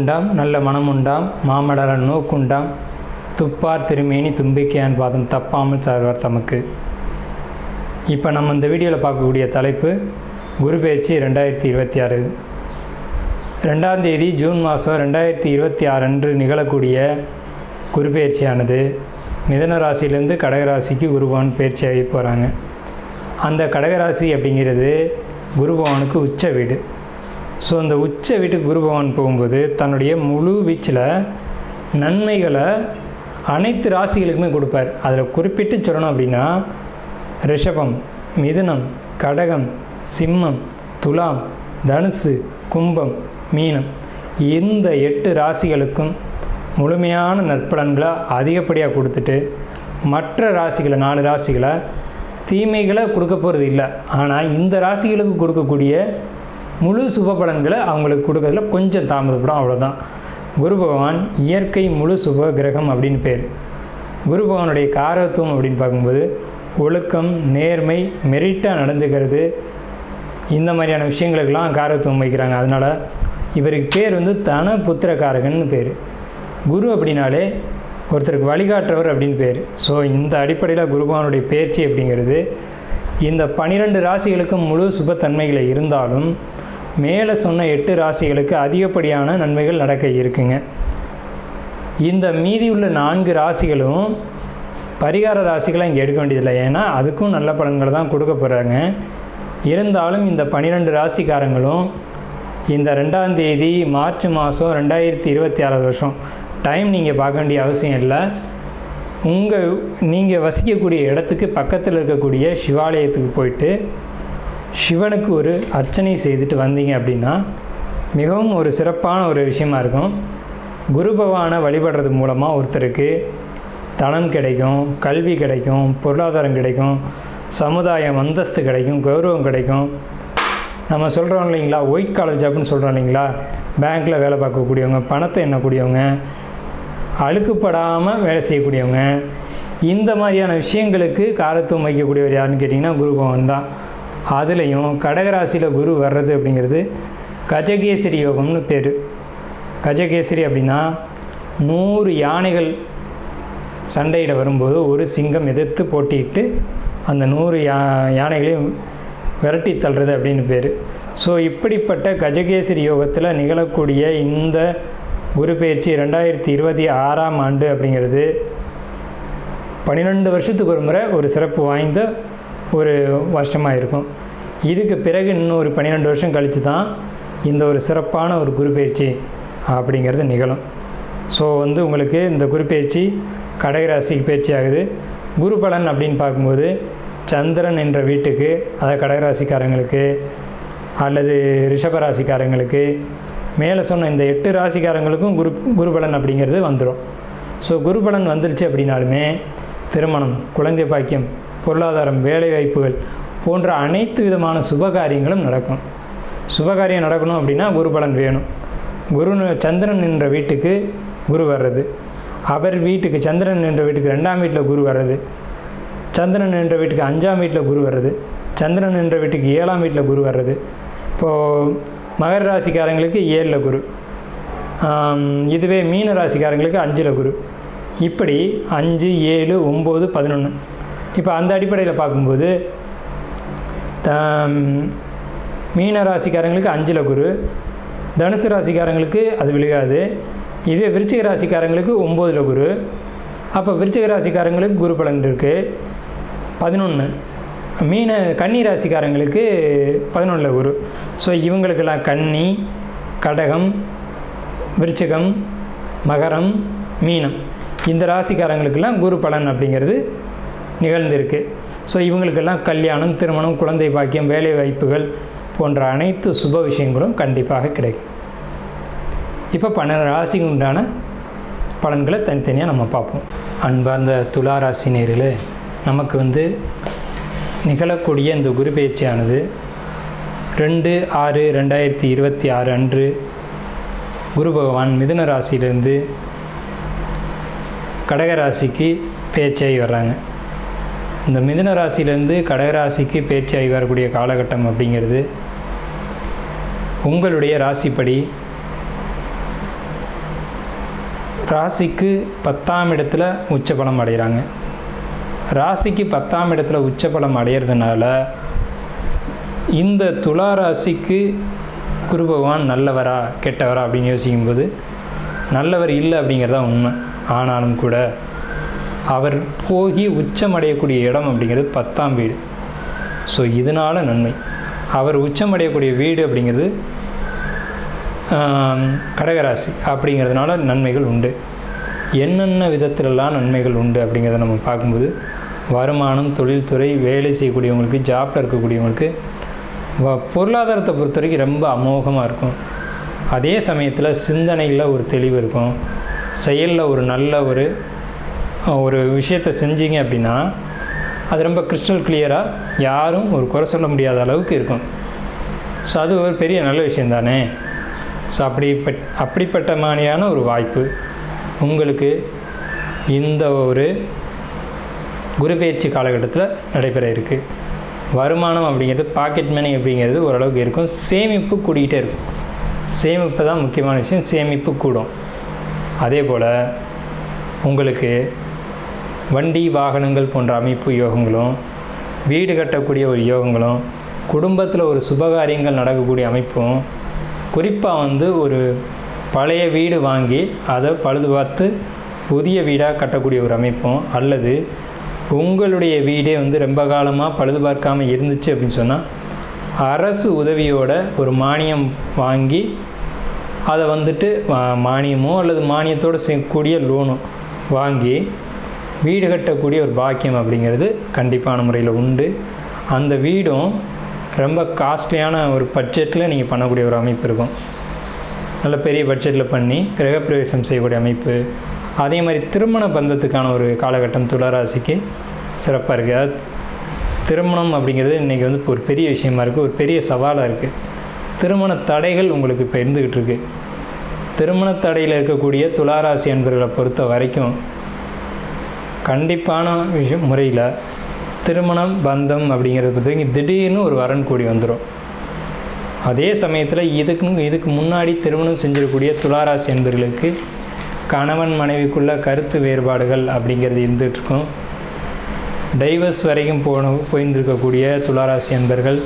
பூண்டாம் நல்ல மனம் உண்டாம் மாமலர நோக்குண்டாம் துப்பார் திருமேனி தும்பிக்கையான் பாதம் தப்பாமல் சார்வார் தமக்கு. இப்போ நம்ம இந்த வீடியோவில் பார்க்கக்கூடிய தலைப்பு குரு பெயர்ச்சி 2026. 2ஆம் தேதி ஜூன் மாதம் 2026 அன்று நிகழக்கூடிய குரு பெயர்ச்சியானது மிதுன ராசியிலேருந்து கடகராசிக்கு குருபவன் பெயர்ச்சியாகி போகிறாங்க. அந்த கடகராசி அப்படிங்கிறது குருபவனுக்கு உச்ச வீடு. ஸோ அந்த உச்ச வீட்டுக்கு குருபவன் போகும்போது தன்னுடைய முழு வீச்சில் நன்மைகளை அனைத்து ராசிகளுக்குமே கொடுப்பார். அதில் குறிப்பிட்டு சொல்லணும் அப்படின்னா ரிஷபம், மிதுனம், கடகம், சிம்மம், துலாம், தனுசு, கும்பம், மீனம் இந்த 8 ராசிகளுக்கும் முழுமையான நற்பலன்களை அதிகப்படியாக கொடுத்துட்டு மற்ற ராசிகளை 4 ராசிகளை தீமைகளை கொடுக்க போகிறது இல்லை. ஆனால் இந்த ராசிகளுக்கு கொடுக்கக்கூடிய முழு சுப பலன்களை அவங்களுக்கு கொடுக்கறதுல கொஞ்சம் தாமதப்படும், அவ்வளோதான். குரு பகவான் இயற்கை முழு சுப கிரகம் அப்படின்னு பேர். குரு பகவானுடைய காரகத்துவம் அப்படின்னு பார்க்கும்போது ஒழுக்கம், நேர்மை, மெரிட்டாக நடந்துக்கிறது, இந்த மாதிரியான விஷயங்களுக்கெல்லாம் காரகத்துவம் வைக்கிறாங்க. அதனால் இவருக்கு பேர் தன புத்திரக்காரகன்னு பேர். குரு அப்படின்னாலே ஒருத்தருக்கு வழிகாட்டுறவர் அப்படின்னு பேர். ஸோ இந்த அடிப்படையில் குருபகவானுடைய பெயர்ச்சி அப்படிங்கிறது இந்த 12 ராசிகளுக்கும் முழு சுபத்தன்மைகளை இருந்தாலும் மேலே சொன்ன 8 ராசிகளுக்கு அதிகப்படியான நன்மைகள் நடக்க இருக்குங்க. இந்த மீதி உள்ள 4 ராசிகளும் பரிகார ராசிகளை இங்கே எடுக்க வேண்டியதில்லை, ஏன்னா அதுக்கும் நல்ல பலன்களை தான் கொடுக்க போகிறாங்க. இருந்தாலும் இந்த 12 ராசிக்காரங்களும் இந்த 2ஆம் தேதி மார்ச் மாதம் 2026 வருஷம் டைம் நீங்கள் பார்க்க வேண்டிய அவசியம் இல்லை. நீங்கள் வசிக்கக்கூடிய இடத்துக்கு பக்கத்தில் இருக்கக்கூடிய சிவாலயத்துக்கு போயிட்டு சிவனுக்கு ஒரு அர்ச்சனை செய்துட்டு வந்தீங்க அப்படின்னா மிகவும் ஒரு சிறப்பான ஒரு விஷயமா இருக்கும். குரு பகவானை வழிபடுறது மூலமாக ஒருத்தருக்கு தனம் கிடைக்கும், கல்வி கிடைக்கும், பொருளாதாரம் கிடைக்கும், சமுதாயம் அந்தஸ்து கிடைக்கும், கௌரவம் கிடைக்கும். நம்ம சொல்கிறோம் இல்லைங்களா, ஒயிட் காலர் ஜாப்னு சொல்கிறோம் இல்லைங்களா, பேங்க்கில் வேலை பார்க்கக்கூடியவங்க, பணத்தை எண்ணக்கூடியவங்க, அழுக்குப்படாமல் வேலை செய்யக்கூடியவங்க, இந்த மாதிரியான விஷயங்களுக்கு காரத்துவம் வைக்கக்கூடியவர் யாருன்னு கேட்டிங்கன்னா குரு பகவான் தான். அதுலேயும் கடகராசியில் குரு வர்றது அப்படிங்கிறது கஜகேசரி யோகம்னு பேர். கஜகேசரி அப்படின்னா 100 யானைகள் சண்டையிட வரும்போது ஒரு சிங்கம் எதிர்த்து போட்டிட்டு அந்த 100 யானைகளையும் விரட்டி தள்ளுறது அப்படின்னு பேர். ஸோ இப்படிப்பட்ட கஜகேசரி யோகத்தில் நிகழக்கூடிய இந்த குரு பெயர்ச்சி 2026ஆம் ஆண்டு அப்படிங்கிறது 12 வருஷத்துக்கு ஒரு முறை ஒரு சிறப்பு வாய்ந்த ஒரு வருஷமாக இருக்கும். இதுக்கு பிறகு இன்னும் ஒரு 12 வருஷம் கழித்து தான் இந்த ஒரு சிறப்பான ஒரு குரு பெயர்ச்சி அப்படிங்கிறது நிகழும். ஸோ உங்களுக்கு இந்த குரு பெயர்ச்சி கடகராசிக்கு பயிற்சி ஆகுது. குரு பலன் அப்படின்னு பார்க்கும்போது சந்திரன் என்ற வீட்டுக்கு, அதாவது கடகராசிக்காரங்களுக்கு அல்லது ரிஷபராசிக்காரங்களுக்கு மேலே சொன்ன இந்த 8 ராசிக்காரங்களுக்கும் குரு பலன் அப்படிங்கிறது வந்துடும். ஸோ குரு பலன் வந்துருச்சு அப்படின்னாலுமே திருமணம், குழந்தை பாக்கியம், பொருளாதாரம், வேலை வாய்ப்புகள் போன்ற அனைத்து விதமான சுபகாரியங்களும் நடக்கும். சுபகாரியம் நடக்கணும் அப்படின்னா குரு பலன் வேணும். சந்திரன் என்ற வீட்டுக்கு குரு வர்றது, அவர் வீட்டுக்கு சந்திரன் என்ற வீட்டுக்கு 2ஆம் வீட்டில் குரு வர்றது, சந்திரன் என்ற வீட்டுக்கு 5ஆம் வீட்டில் குரு வர்றது, சந்திரன் என்ற வீட்டுக்கு 7ஆம் வீட்டில் குரு வர்றது. இப்போது மகர ராசிக்காரங்களுக்கு 7ல் குரு, இதுவே மீன ராசிக்காரங்களுக்கு 5ல் குரு, இப்படி 5, 7, 9, 11. இப்போ அந்த அடிப்படையில் பார்க்கும்போது மீன ராசிக்காரங்களுக்கு 5ல் குரு, தனுசு ராசிக்காரங்களுக்கு அது விழுகாது. இதே விருச்சிக ராசிக்காரங்களுக்கு 9ல் குரு. அப்போ விருச்சிக ராசிக்காரங்களுக்கு குரு பலன் இருக்குது 11. கன்னி ராசிக்காரங்களுக்கு 11ல் குரு. ஸோ இவங்களுக்கெல்லாம் கன்னி, கடகம், விருச்சிகம், மகரம், மீனம் இந்த ராசிக்காரங்களுக்கெல்லாம் குரு பலன் அப்படிங்கிறது நிகழ்ந்திருக்கு. ஸோ இவங்களுக்கெல்லாம் கல்யாணம், திருமணம், குழந்தை பாக்கியம், வேலை வாய்ப்புகள் போன்ற அனைத்து சுப விஷயங்களும் கண்டிப்பாக கிடைக்கும். இப்போ 12 ராசிக்கு உண்டான பலன்களை தனித்தனியாக நம்ம பார்ப்போம். அன்பார்ந்த துலா ராசி நேயர்களே, நமக்கு நிகழக்கூடிய இந்த குரு பெயர்ச்சியானது 2/6/2026 அன்று குரு பகவான் மிதுன ராசியிலிருந்து கடகராசிக்கு பெயர்ச்சியாகி வர்றாங்க. இந்த மிதுன ராசியிலேருந்து கடகராசிக்கு பெயர்ச்சியாகி வரக்கூடிய காலகட்டம் அப்படிங்கிறது உங்களுடைய ராசிப்படி ராசிக்கு 10ஆம் இடத்துல உச்சபலம் அடைகிறாங்க. ராசிக்கு 10ஆம் இடத்துல உச்சபலம் அடையிறதுனால இந்த துலா ராசிக்கு குரு பகவான் நல்லவரா கெட்டவரா அப்படின்னு யோசிக்கும்போது நல்லவர் இல்லை அப்படிங்கிறதா உண்மை. ஆனாலும் கூட அவர் போகி உச்சமடையக்கூடிய இடம் அப்படிங்கிறது 10ஆம் வீடு. ஸோ இதனால் நன்மை. அவர் உச்சமடையக்கூடிய வீடு அப்படிங்கிறது கடகராசி அப்படிங்கிறதுனால நன்மைகள் உண்டு. என்னென்ன விதத்திலெல்லாம் நன்மைகள் உண்டு அப்படிங்கிறத நம்ம பார்க்கும்போது வருமானம், தொழில்துறை, வேலை செய்யக்கூடியவங்களுக்கு, ஜாப்பில் இருக்கக்கூடியவங்களுக்கு பொருளாதாரத்தை பொறுத்த வரைக்கும் ரொம்ப அமோகமாக இருக்கும். அதே சமயத்தில் சிந்தனையில் ஒரு தெளிவு இருக்கும். செயலில் ஒரு நல்ல ஒரு விஷயத்தை செஞ்சீங்க அப்படின்னா அது ரொம்ப கிறிஸ்டல் கிளியராக யாரும் ஒரு குறை சொல்ல முடியாத அளவுக்கு இருக்கும். ஸோ அது ஒரு பெரிய நல்ல விஷயம் தானே. ஸோ அப்படிப்பட்ட மாதிரியான ஒரு வாய்ப்பு உங்களுக்கு இந்த ஒரு குரு பெயர்ச்சி காலகட்டத்தில் நடைபெற இருக்குது. வருமானம் அப்படிங்கிறது, பாக்கெட் மணி அப்படிங்கிறது ஓரளவுக்கு இருக்கும். சேமிப்பு கூடிக்கிட்டே இருக்கும். சேமிப்பு தான் முக்கியமான விஷயம். சேமிப்பு கூடும். அதே போல் உங்களுக்கு வண்டி வாகனங்கள் போன்ற அமைப்பு யோகங்களும், வீடு கட்டக்கூடிய ஒரு யோகங்களும், குடும்பத்தில் ஒரு சுபகாரியங்கள் நடக்கக்கூடிய அமைப்பும், குறிப்பாக ஒரு பழைய வீடு வாங்கி அதை பழுது பார்த்து புதிய வீடாக கட்டக்கூடிய ஒரு அமைப்பும், அல்லது உங்களுடைய வீடே ரொம்ப காலமாக பழுது பார்க்காமல் இருந்துச்சு அப்படின்னு சொன்னால் அரசு உதவியோட ஒரு மானியம் வாங்கி அதை மானியமோ அல்லது மானியத்தோடு செய்யக்கூடிய லோனும் வாங்கி வீடு கட்டக்கூடிய ஒரு பாக்கியம் அப்படிங்கிறது கண்டிப்பான முறையில் உண்டு. அந்த வீடும் ரொம்ப காஸ்ட்லியான ஒரு பட்ஜெட்டில் நீங்கள் பண்ணக்கூடிய ஒரு அமைப்பு இருக்கும். நல்ல பெரிய பட்ஜெட்டில் பண்ணி கிரகப்பிரவேசம் செய்யக்கூடிய அமைப்பு. அதே மாதிரி திருமண பந்தத்துக்கான ஒரு காலகட்டம் துளாராசிக்கு சிறப்பாக இருக்குது. திருமணம் அப்படிங்கிறது இன்றைக்கி ஒரு பெரிய விஷயமா இருக்குது, ஒரு பெரிய சவாலாக இருக்குது. திருமண தடைகள் உங்களுக்கு இப்போ இருந்துக்கிட்டு இருக்குது. திருமண தடையில் இருக்கக்கூடிய துளாராசி அன்பர்களை பொறுத்த வரைக்கும் கண்டிப்பான முறையில் திருமணம் பந்தம் அப்படிங்கிறத பொறுத்த வரைக்கும் திடீர்னு ஒரு வரன் கூடி வந்துடும். அதே சமயத்தில் இதுக்கு முன்னாடி திருமணம் செஞ்சிடக்கூடிய துளாராசி அன்பர்களுக்கு கணவன் மனைவிக்குள்ள கருத்து வேறுபாடுகள் அப்படிங்கிறது இருந்துகிட்ருக்கும். டைவர்ஸ் வரைக்கும் போயிருந்திருக்கக்கூடிய துளாராசி அன்பர்கள்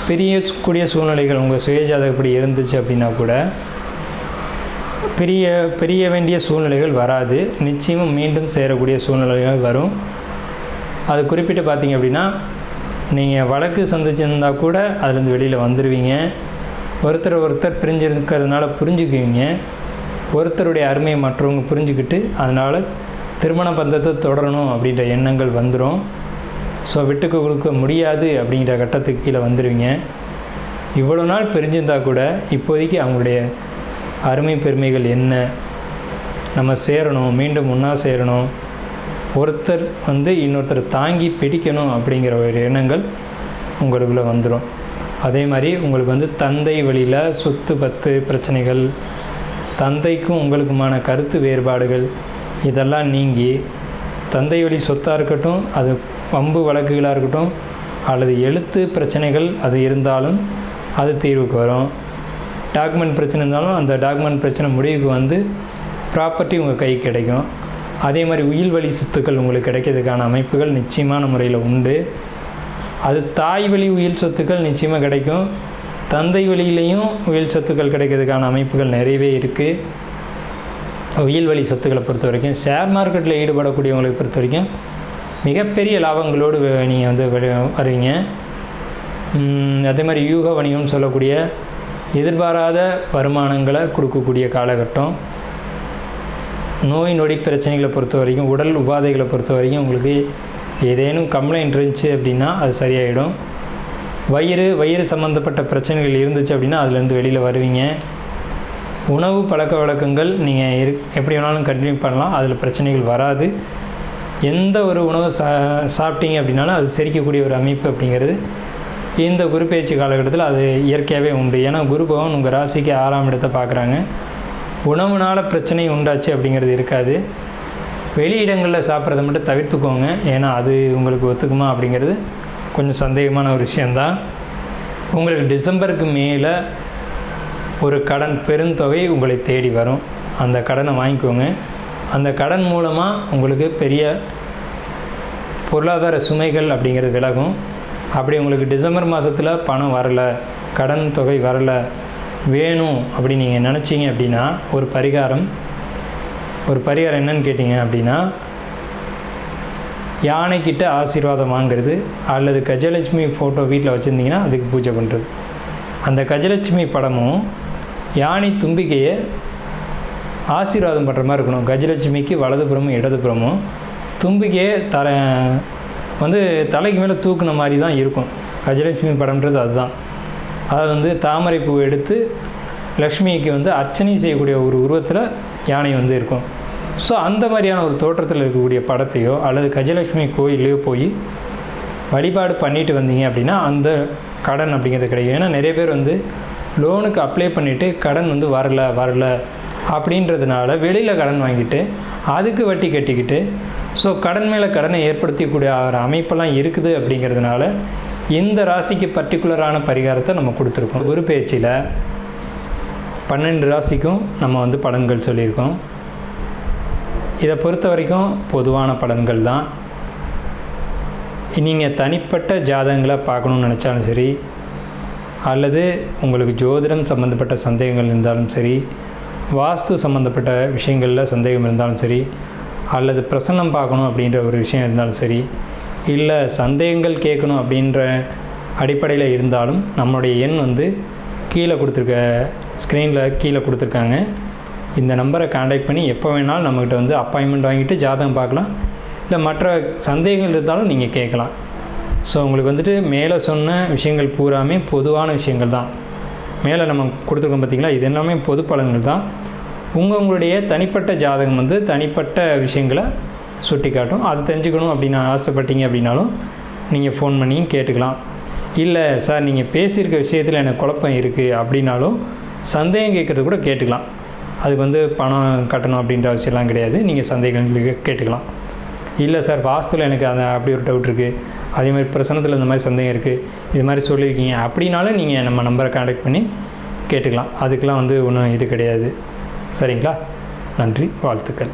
பிரியக்கூடிய சூழ்நிலைகள் உங்கள் சுயஜாதகப்படி இருந்துச்சு அப்படின்னா கூட பிரிய வேண்டிய சூழ்நிலைகள் வராது. நிச்சயமாக மீண்டும் சேரக்கூடிய சூழ்நிலைகள் வரும். அது குறிப்பிட்டு பார்த்தீங்க அப்படின்னா நீங்கள் வழக்கு சந்திச்சிருந்தால் கூட அதுலேருந்து வெளியில் வந்துடுவீங்க. ஒருத்தர் பிரிஞ்சிருக்கிறதுனால புரிஞ்சுக்குவீங்க. ஒருத்தருடைய அருமையை மற்றவங்க புரிஞ்சுக்கிட்டு அதனால் திருமண பந்தத்தை தொடரணும் அப்படின்ற எண்ணங்கள் வந்துடும். ஸோ விட்டுக்கு கொடுக்க முடியாது அப்படிங்கிற கட்டத்துக்கு கீழே வந்துடுவீங்க. இவ்வளோ நாள் பிரிஞ்சிருந்தால் கூட இப்போதைக்கு அவங்களுடைய அருமை பெருமைகள் என்ன, நம்ம சேரணும், மீண்டும் ஒன்றா சேரணும், ஒருத்தர் இன்னொருத்தர் தாங்கி பிடிக்கணும் அப்படிங்கிற ஒரு எண்ணங்கள் உங்களுக்குள்ளே வந்துடும். அதே மாதிரி உங்களுக்கு தந்தை வழியில் சொத்து பத்து பிரச்சனைகள், தந்தைக்கும் உங்களுக்குமான கருத்து வேறுபாடுகள் இதெல்லாம் நீங்கி தந்தை வழி சொத்தாக இருக்கட்டும், அது வம்பு வழக்குகளாக இருக்கட்டும், அல்லது எழுத்து பிரச்சனைகள் அது இருந்தாலும் அது தீர்வுக்கு வரும். டாக்குமெண்ட் பிரச்சனை இருந்தாலும் அந்த டாக்குமெண்ட் பிரச்சனை முடிவுக்கு ப்ராப்பர்ட்டி உங்கள் கைக்கு கிடைக்கும். அதே மாதிரி உயில் வழி சொத்துக்கள் உங்களுக்கு கிடைக்கிறதுக்கான அமைப்புகள் நிச்சயமான முறையில் உண்டு. அது தாய் வழி உயில் சொத்துக்கள் நிச்சயமாக கிடைக்கும். தந்தை வழியிலையும் உயில் சொத்துக்கள் கிடைக்கிறதுக்கான அமைப்புகள் நிறையவே இருக்குது. உயில் வழி சொத்துக்களை பொறுத்த வரைக்கும் ஷேர் மார்க்கெட்டில் ஈடுபடக்கூடியவங்களை பொறுத்த வரைக்கும் மிகப்பெரிய லாபங்களோடு நீங்கள் வருவீங்க. அதே மாதிரி யூக வணிகம்னு சொல்லக்கூடிய எதிர்பாராத வருமானங்களை கொடுக்கக்கூடிய காலகட்டம். நோய் நொடி பிரச்சனைகளை பொறுத்த வரைக்கும், உடல் உபாதைகளை பொறுத்த வரைக்கும் உங்களுக்கு ஏதேனும் கம்ப்ளைண்ட் இருந்துச்சு அப்படின்னா அது சரியாயிடும். வயிறு சம்மந்தப்பட்ட பிரச்சனைகள் இருந்துச்சு அப்படின்னா அதுலேருந்து வெளியில் வருவீங்க. உணவு பழக்க வழக்கங்கள் நீங்கள் எப்படி வேணாலும் கண்டினியூ பண்ணலாம், அதில் பிரச்சனைகள் வராது. எந்த ஒரு உணவு சாப்பிட்டீங்க அப்படின்னாலும் அது செரிக்கக்கூடிய ஒரு அமைப்பு அப்படிங்கிறது இந்த குரு பெயர்ச்சி காலகட்டத்தில் அது இயற்கையாகவே உண்டு. ஏன்னா குரு பகவான் உங்கள் ராசிக்கு 6ஆம் இடத்தை பார்க்குறாங்க. உணவுனால் பிரச்சனை உண்டாச்சு அப்படிங்கிறது இருக்காது. வெளியிடங்களில் சாப்பிட்றத மட்டும் தவிர்த்துக்கோங்க. ஏன்னா அது உங்களுக்கு ஒத்துக்குமா அப்படிங்கிறது கொஞ்சம் சந்தேகமான ஒரு விஷயந்தான். உங்களுக்கு டிசம்பருக்கு மேலே ஒரு கடன் பெருந்தொகை உங்களை தேடி வரும். அந்த கடனை வாங்கிக்கோங்க. அந்த கடன் மூலமாக உங்களுக்கு பெரிய பொருளாதார சுமைகள் அப்படிங்கிறது விலகும். அப்படி உங்களுக்கு டிசம்பர் மாதத்தில் பணம் வரலை, கடன் தொகை வரலை, வேணும் அப்படி நீங்கள் நினச்சிங்க அப்படின்னா ஒரு பரிகாரம் என்னன்னு கேட்டிங்க அப்படின்னா, யானைக்கிட்ட ஆசீர்வாதம் வாங்கிறது அல்லது கஜலட்சுமி ஃபோட்டோ வீட்டில் வச்சுருந்தீங்கன்னா அதுக்கு பூஜை பண்ணுறது. அந்த கஜலட்சுமி படமும் யானை தும்பிக்கையை ஆசீர்வாதம் பண்ணுற மாதிரி இருக்கணும். கஜலட்சுமிக்கு வலதுபுறமும் இடதுபுறமும் தும்பிக்கையை தலைக்கு மேலே தூக்குன மாதிரி தான் இருக்கும். கஜலட்சுமி படம்ன்றது அதுதான். அதை தாமரைப்பூ எடுத்து லக்ஷ்மிக்கு அர்ச்சனை செய்யக்கூடிய ஒரு உருவத்தில் யானை இருக்கும். ஸோ அந்த மாதிரியான ஒரு தோற்றத்தில் இருக்கக்கூடிய படத்தையோ அல்லது கஜலட்சுமி கோயிலையோ போய் வழிபாடு பண்ணிட்டு வந்தீங்க அப்படின்னா அந்த கடன் அப்படிங்கிறது கிடைக்கும். ஏன்னா நிறைய பேர் லோனுக்கு அப்ளை பண்ணிவிட்டு கடன் வரல அப்படின்றதுனால வெளியில் கடன் வாங்கிட்டு அதுக்கு வட்டி கட்டிக்கிட்டு ஸோ கடன் மேலே கடனை ஏற்படுத்தக்கூடிய ஒரு அமைப்பெல்லாம் இருக்குது. அப்படிங்கிறதுனால இந்த ராசிக்கு பர்டிகுலரான பரிகாரத்தை நம்ம கொடுத்துருக்கோம். குரு பயிற்சியில் 12 ராசிக்கும் நம்ம பலன்கள் சொல்லியிருக்கோம். இதை பொறுத்த வரைக்கும் பொதுவான பலன்கள் தான். நீங்கள் தனிப்பட்ட ஜாதகங்களை பார்க்கணுன்னு நினச்சாலும் சரி, அல்லது உங்களுக்கு ஜோதிடம் சம்மந்தப்பட்ட சந்தேகங்கள் இருந்தாலும் சரி, வாஸ்து சம்மந்தப்பட்ட விஷயங்களில் சந்தேகம் இருந்தாலும் சரி, அல்லது பிரசன்னம் பார்க்கணும் அப்படின்ற ஒரு விஷயம் இருந்தாலும் சரி, இல்லை சந்தேகங்கள் கேட்கணும் அப்படின்ற அடிப்படையில் இருந்தாலும் நம்மளுடைய எண் கீழே கொடுத்துருக்க ஸ்க்ரீனில் கீழே கொடுத்துருக்காங்க. இந்த நம்பரை கான்டாக்ட் பண்ணி எப்போ வேணாலும் நம்மக்கிட்ட அப்பாயின்மெண்ட் வாங்கிட்டு ஜாதகம் பார்க்கலாம். இல்லை மற்ற சந்தேகங்கள் இருந்தாலும் நீங்கள் கேட்கலாம். ஸோ உங்களுக்கு மேலே சொன்ன விஷயங்கள் பூராமே பொதுவான விஷயங்கள் தான். மேலே நம்ம கொடுத்துருக்கோம் பார்த்திங்களா, இது எல்லாமே பொது பலன்கள் தான். உங்களுடைய தனிப்பட்ட ஜாதகம் தனிப்பட்ட விஷயங்களை சுட்டி காட்டும். அது தெரிஞ்சுக்கணும் அப்படின்னு ஆசைப்பட்டீங்க அப்படின்னாலும் நீங்கள் ஃபோன் பண்ணி கேட்டுக்கலாம். இல்லை சார் நீங்கள் பேசியிருக்க விஷயத்தில் எனக்கு குழப்பம் இருக்குது அப்படின்னாலும் சந்தேகம் கேட்குறது கூட கேட்டுக்கலாம். அதுக்கு பணம் கட்டணும் அப்படின்ற அவசியம்லாம் கிடையாது. நீங்கள் சந்தேகங்களுக்கு கேட்டுக்கலாம். இல்லை சார் வாஸ்துவில் எனக்கு அப்படி ஒரு டவுட் இருக்குது, அதேமாதிரி பிரசனத்தில் இந்த மாதிரி சந்தேகம் இருக்குது, இது மாதிரி சொல்லியிருக்கீங்க அப்படின்னாலும் நீங்கள் நம்ம நம்பரை கான்டாக்ட் பண்ணி கேட்டுக்கலாம். அதுக்கெலாம் ஒன்றும் இது கிடையாது. சரிங்களா? நன்றி, வாழ்த்துக்கள்.